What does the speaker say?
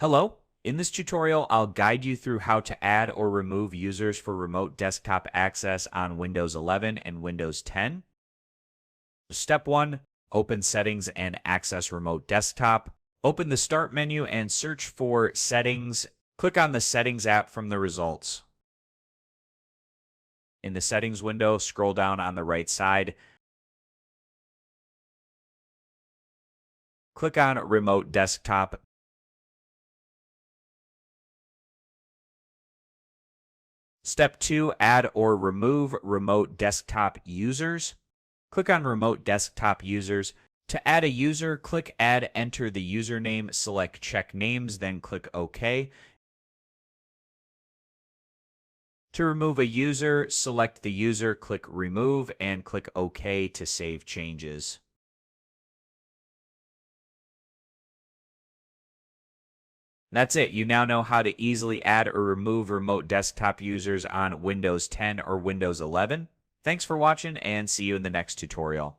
Hello. In this tutorial, I'll guide you through how to add or remove users for remote desktop access on Windows 11 and Windows 10. Step 1, open Settings and access Remote Desktop. Open the Start menu and search for Settings. Click on the Settings app from the results. In the Settings window, scroll down on the right side. Click on Remote Desktop. Step 2, add or remove remote desktop users. Click on Remote Desktop Users. To add a user, click Add, enter the username, select Check Names, then click OK. To remove a user, select the user, click Remove, and click OK to save changes. That's it. You now know how to easily add or remove remote desktop users on Windows 10 or Windows 11. Thanks for watching and see you in the next tutorial.